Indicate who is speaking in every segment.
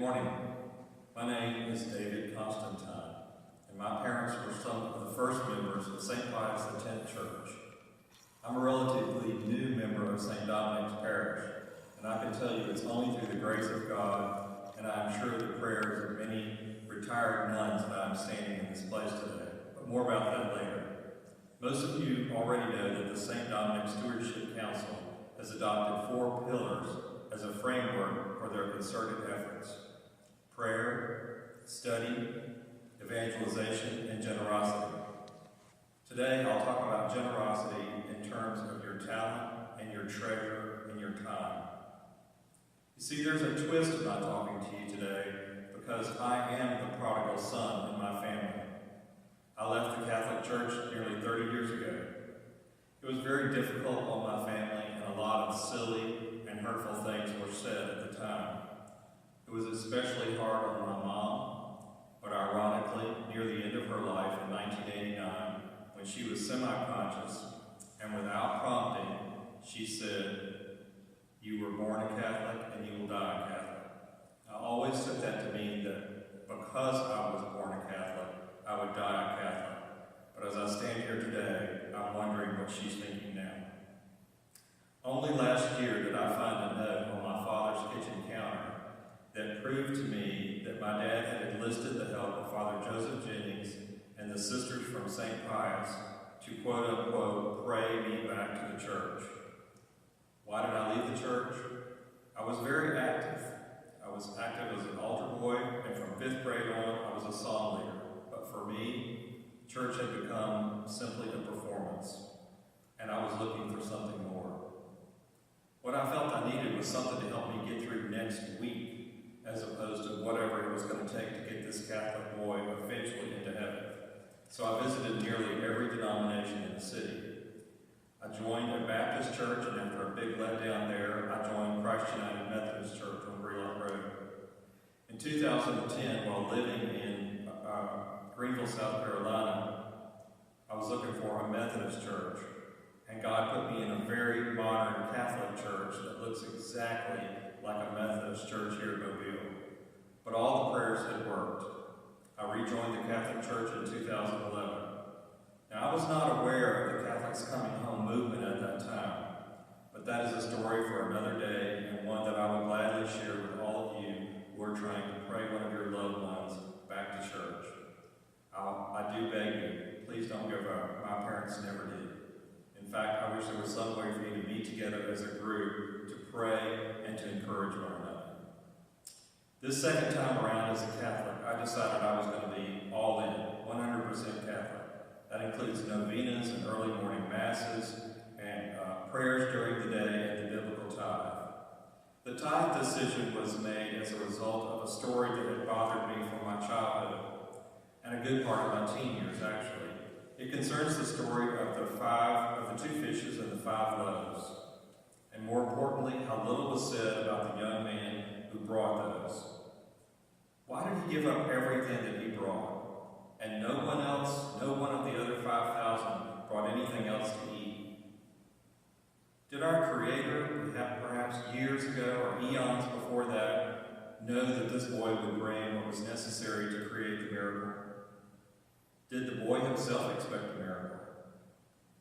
Speaker 1: morning. My name is David Constantine, and my parents were some of the first members of St. Pius X Church. I'm a relatively new member of St. Dominic's Parish, and I can tell you it's only through the grace of God, and I am sure the prayers of many retired nuns that I'm standing in this place today. But more about that later. Most of you already know that the St. Dominic Stewardship Council has adopted 4 pillars as a framework for their concerted efforts: prayer, study, evangelization, and generosity. Today, I'll talk about generosity in terms of your talent and your treasure and your time. You see, there's a twist in my talking to you today because I am the prodigal son in my family. I left the Catholic Church nearly 30 years ago. It was very difficult on my family, and a lot of silly and hurtful things were said at the time. It was especially hard on my mom, but ironically, near the end of her life in 1989, when she was semi-conscious, and without prompting, she said, "You were born a Catholic and you will die a Catholic." I always took that to mean that because I was born a Catholic, I would die a Catholic. But as I stand here today, I'm wondering what she's thinking now. Only last year did I find a note on my father's kitchen counter that proved to me that my dad had enlisted the help of Father Joseph Jennings and the sisters from St. Pius to quote-unquote pray me back to the church. Why did I leave the church? I was very active. I was active as an altar boy, and from 5th grade on, I was a song leader. But for me, church had become simply a performance, and I was looking for something more. What I felt I needed was something to help me get through next week, as opposed to whatever it was going to take to get this Catholic boy eventually into heaven. So I visited nearly every denomination in the city. I joined a Baptist church, and after a big letdown there, I joined Christ United Methodist Church on Greenlock Road. In 2010, while living in Greenville, South Carolina, I was looking for a Methodist church, and God put me in a very modern Catholic church that looks exactly like a Methodist church here in Mobile. But all the prayers had worked. I rejoined the Catholic Church in 2011. Now, I was not aware of the Catholics Coming Home movement at that time, but that is a story for another day, and one that I would gladly share with all of you who are trying to pray one of your loved ones back to church. I do beg you, please don't give up. My parents never did. In fact, I wish there was some way for you to meet together as a group to pray and to encourage one another. This second time around as a Catholic, I decided I was going to be all in, 100% Catholic. That includes novenas and early morning masses and prayers during the day and the biblical tithe. The tithe decision was made as a result of a story that had bothered me from my childhood, and a good part of my teen years, actually. It concerns the story of the 2 fishes and the 5 loaves, and more importantly, how little was said about the young man who brought those. Why did he give up everything that he brought, and no one of the other 5,000 brought anything else to eat? Did our Creator, perhaps years ago or eons before that, know that this boy would bring what was necessary to create the miracle? Did the boy himself expect a miracle?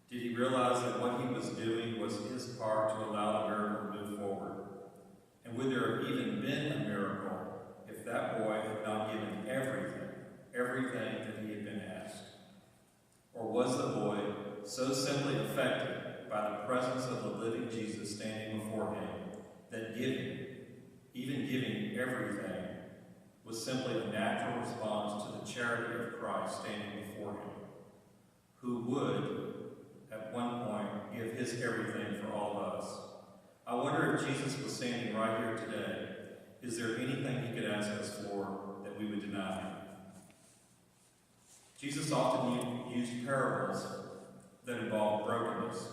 Speaker 1: Did he realize that what he was doing was his part to allow the miracle to move forward? And would there have even been a miracle if that boy had not given everything that he had been asked? Or was the boy so simply affected by the presence of the living Jesus standing before him that even giving everything, was simply a natural response to the charity of Christ standing before him, who would, at one point, give his everything for all of us? I wonder if Jesus was standing right here today. Is there anything he could ask us for that we would deny him? Jesus often used parables that involved brokenness,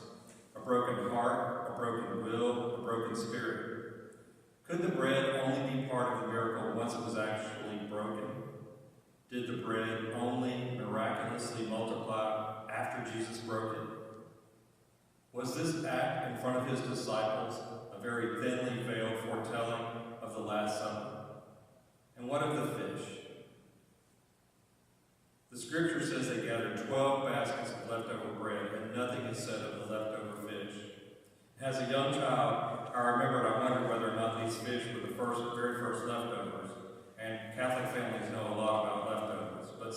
Speaker 1: a broken heart, a broken will, a broken spirit. Could the bread only be part of the miracle once it was actually broken? Did the bread only miraculously multiply after Jesus broke it? Was this act in front of his disciples a very thinly veiled foretelling of the Last Supper?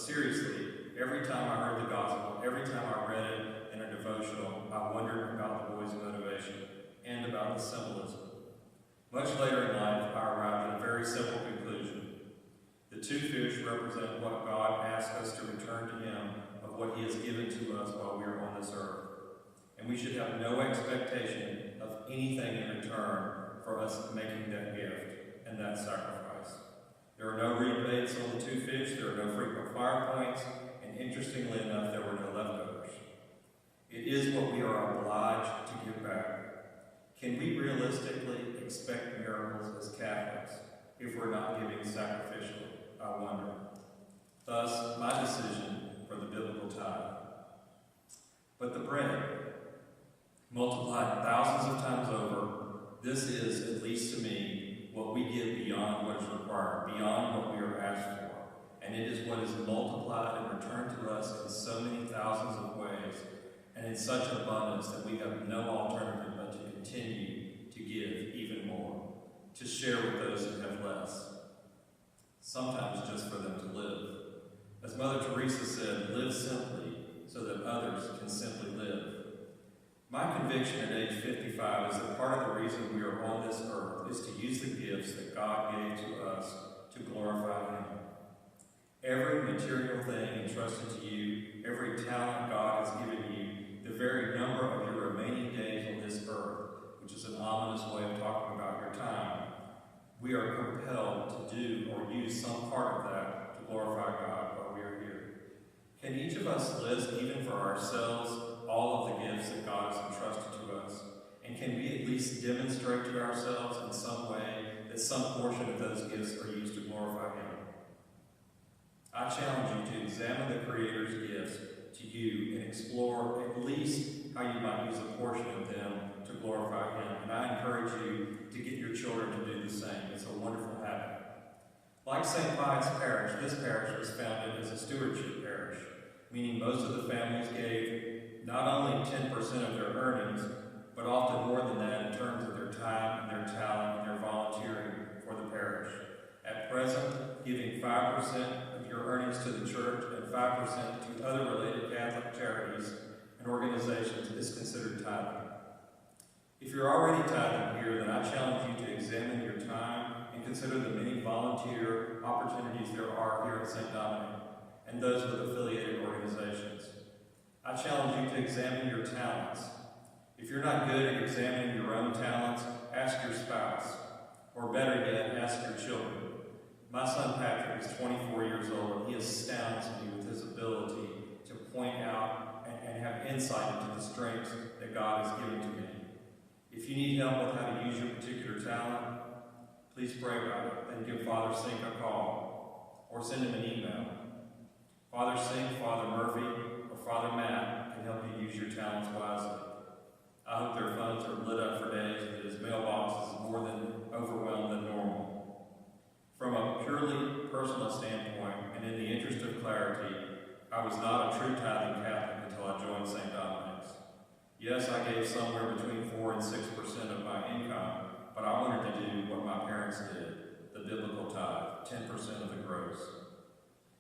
Speaker 1: seriously, every time I heard the gospel, every time I read it in a devotional, I wondered about the boy's motivation and about the symbolism. Much later in life, I arrived at a very simple conclusion. The 2 fish represent what God asks us to return to him of what he has given to us while we are on this earth. And we should have no expectation of anything in return for us making that gift and that sacrifice. There are no rebates on the 2 fish, there are no frequent flyer points, and interestingly enough, there were no leftovers. It is what we are obliged to give back. Can we realistically expect miracles as Catholics if we're not giving sacrificially? I wonder. Thus, my decision for the biblical tithe. But the bread, multiplied thousands of times over, this is, at least to me, what we give beyond what is required, beyond what we are asked for. And it is what is multiplied and returned to us in so many thousands of ways, and in such abundance that we have no alternative but to continue to give even more, to share with those who have less, sometimes just for them to live. As Mother Teresa said, live simply so that others can simply live. My conviction at age 55 is that part of the reason we are on this earth is to use the gifts that God gave to us to glorify him. Every material thing entrusted to you, every talent God has given you, the very number of your remaining days on this earth, which is an ominous way of talking about your time, we are compelled to do or use some part of that to glorify God while we are here. Can each of us list, even for ourselves, all of the gifts that God has entrusted to us? And can we at least demonstrate to ourselves in some way that some portion of those gifts are used to glorify him? I challenge you to examine the Creator's gifts to you and explore at least how you might use a portion of them to glorify him. And I encourage you to get your children to do the same. It's a wonderful habit. Like St. Pius Parish, this parish was founded as a stewardship parish, meaning most of the families gave not only 10% of their earnings, but often more than that in terms of their time and their talent and their volunteering for the parish. At present, giving 5% of your earnings to the church and 5% to other related Catholic charities and organizations is considered tithing. If you're already tithing here, then I challenge you to examine your time and consider the many volunteer opportunities there are here at St. Dominic and those with affiliated organizations. I challenge you to examine your talents. If you're not good at examining your own talents, ask your spouse, or better yet, ask your children. My son Patrick is 24 years old, and he astounds me with his ability to point out and have insight into the strengths that God has given to me. If you need help with how to use your particular talent, please pray about it, then give Father Sink a call, or send him an email. Father Sink, Father Murphy, or Father Matt can help you use your talents wisely. I hope their phones are lit up for days and that his mailbox is more than overwhelmed than normal. From a purely personal standpoint, and in the interest of clarity, I was not a true tithing Catholic until I joined St. Dominic's. Yes, I gave somewhere between 4 and 6% of my income, but I wanted to do what my parents did, the biblical tithe, 10% of the gross.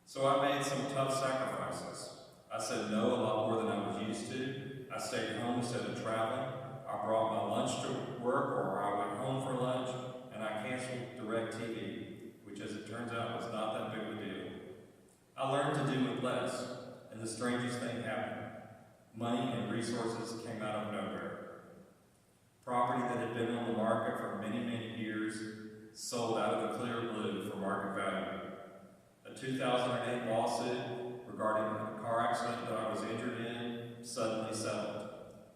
Speaker 1: So I made some tough sacrifices. I said no a lot more than I was used to. I stayed home instead of traveling. I brought my lunch to work, or I went home for lunch, and I canceled DirecTV, which as it turns out was not that big of a deal. I learned to do with less, and the strangest thing happened. Money and resources came out of nowhere. Property that had been on the market for many, many years sold out of the clear blue for market value. A 2008 lawsuit regarding a car accident that I was injured in suddenly settled.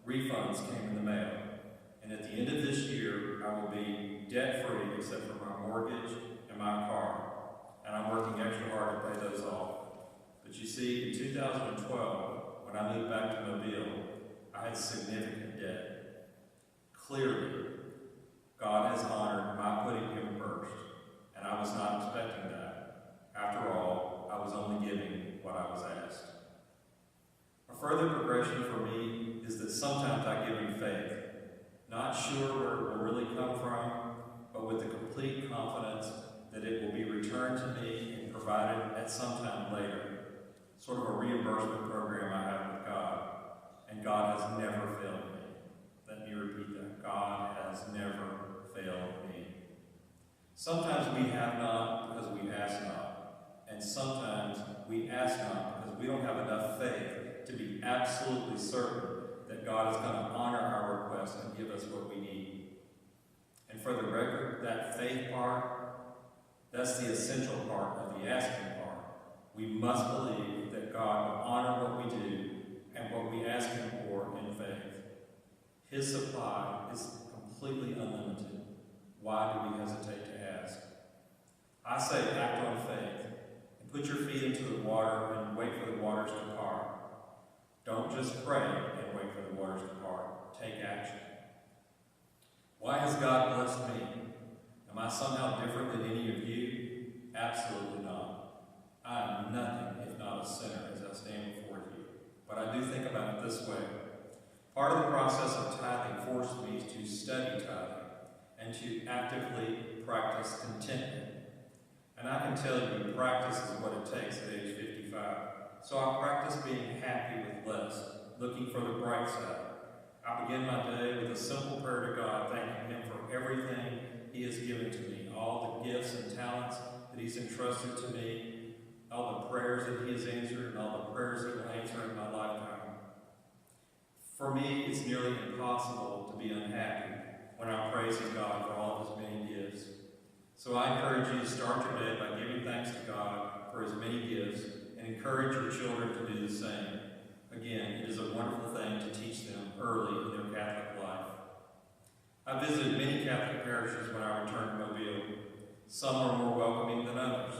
Speaker 1: Refunds came in the mail. And at the end of this year, I will be debt-free except for my mortgage and my car. And I'm working extra hard to pay those off. But you see, in 2012, when I moved back to Mobile, I had significant debt. Clearly, God has honored my putting him first, and I was not expecting that. After all, I was only giving what I was asked. A further progression for me is that sometimes I give in faith, not sure where it will really come from, but with the complete confidence that it will be returned to me and provided at some time later. sort of a reimbursement program I have with God. And God has never failed me. Let me repeat that. God has never failed me. Sometimes we have not because we ask not. And sometimes we ask not because we don't have enough faith to be absolutely certain that God is going to honor our request and give us what we need. And for the record, that faith part, that's the essential part of the asking part. We must believe that God will honor what we do and what we ask Him for in faith. His supply is completely unlimited. Why do we hesitate to ask? I say act on faith and put your feet into the water and wait for the waters to part. Don't just pray and wait for the waters to part. Take action. Why has God blessed me? Am I somehow different than any of you? Absolutely not. I am nothing if not a sinner as I stand before you. But I do think about it this way. Part of the process of tithing forced me to study tithing and to actively practice contentment. And I can tell you, practice is what it takes at age 55. So I practice being happy with less, looking for the bright side. I begin my day with a simple prayer to God, thanking Him for everything He has given to me, all the gifts and talents that He's entrusted to me, all the prayers that He has answered, and all the prayers He will answer in my lifetime. For me, it's nearly impossible to be unhappy when I'm praising God for all of His many gifts. So I encourage you to start your day by giving thanks to God for His many gifts and encourage your children to do the same. Again, it is a wonderful thing to teach them early in their Catholic life. I visited many Catholic parishes when I returned to Mobile. Some are more welcoming than others.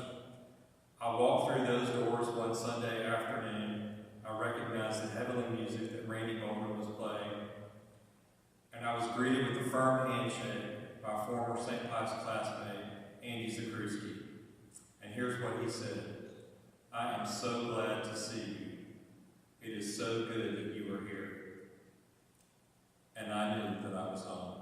Speaker 1: I walked through those doors one Sunday afternoon. I recognized the heavenly music that Randy Bowman was playing, and I was greeted with a firm handshake by former St. Pius classmate, Andy Zakruski. And here's what he said: "I am so glad to see you. It is so good that you are here." And I knew that I was home.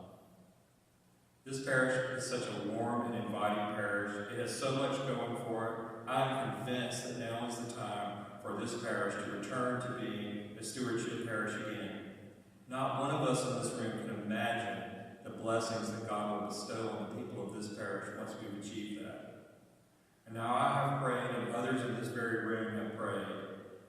Speaker 1: This parish is such a warm and inviting parish. It has so much going for it. I am convinced that now is the time for this parish to return to being a stewardship parish again. Not one of us in this room can imagine the blessings that God will bestow on the people of this parish once we've achieved that. And now I have prayed, and others in this very room have prayed,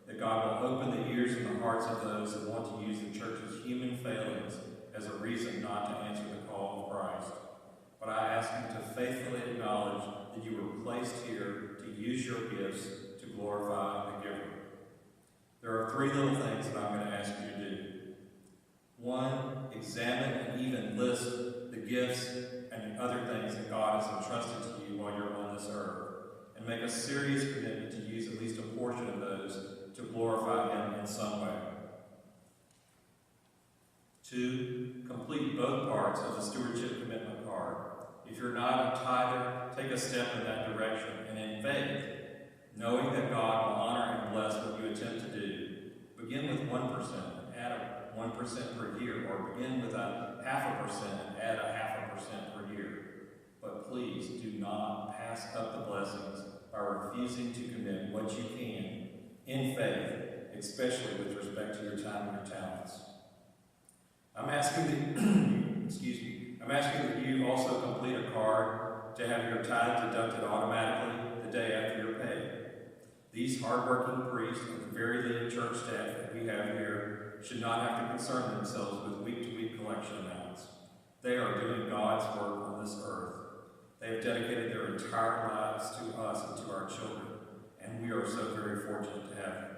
Speaker 1: that God will open the ears and the hearts of those that want to use the church's human failings as a reason not to answer the call of Christ. But I ask you to faithfully acknowledge that you were placed here to use your gifts to glorify the giver. There are three little things that I'm going to ask you to do. One, examine and even list the gifts and other things that God has entrusted to you while you're on this earth, and make a serious commitment to use at least a portion of those to glorify Him in some way. Two, complete both parts of the stewardship commitment card. If you're not a tither, take a step in that direction, and in faith, knowing that God will honor and bless what you attempt to do, begin with 1% and add a 1% per year, or begin with a 0.5% and add a 0.5% per year. But please do not pass up the blessings by refusing to commit what you can in faith, especially with respect to your time and your talents. I'm asking that you also complete a card to have your tithe deducted automatically the day after you're paid. These hardworking priests and the very lean church staff that we have here should not have to concern themselves with week-to-week collection amounts. They are doing God's work on this earth. They have dedicated their entire lives to us and to our children, and we are so very fortunate to have them.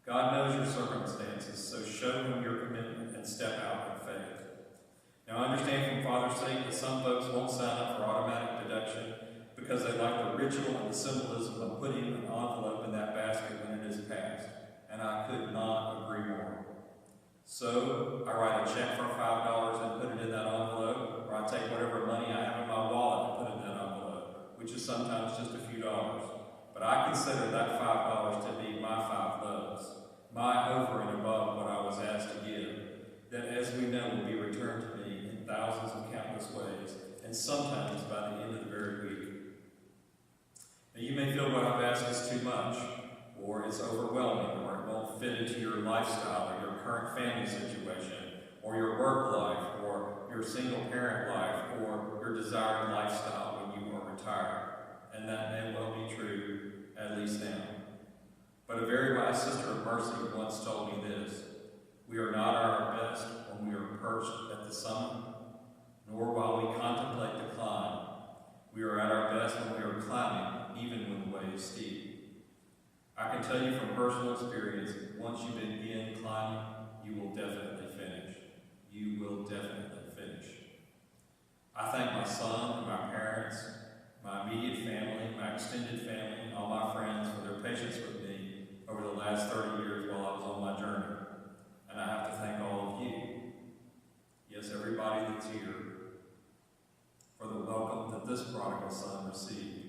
Speaker 1: God knows your circumstances, so show Him your commitment and step out in faith. Now, I understand from Father's sake that some folks won't sign up for automatic deduction because they like the ritual and the symbolism of putting an envelope in that basket when it is passed, and I could not agree more. So, I write a check for $5 and put it in that envelope, or I take whatever money I have in my wallet and put it in that envelope, which is sometimes just a few dollars. But I consider that $5 to be my 5 loaves, my over and above what I was asked to give, that as we know will be returned to me in thousands of countless ways, and sometimes by the end of the very week. Now, you may feel what I've asked is too much. or it's overwhelming, or it won't fit into your lifestyle or your current family situation, or your work life, or your single parent life, or your desired lifestyle when you are retired. And that may well be true, at least now. But a very wise sister of mercy once told me this: we are not at our best when we are perched at the summit, nor while we contemplate the climb. We are at our best when we are climbing, even when the way is steep. I can tell you from personal experience, once you begin climbing, you will definitely finish. You will definitely finish. I thank my son and my parents, my immediate family, my extended family, and all my friends for their patience with me over the last 30 years while I was on my journey. And I have to thank all of you, yes, everybody that's here, for the welcome that this prodigal son received.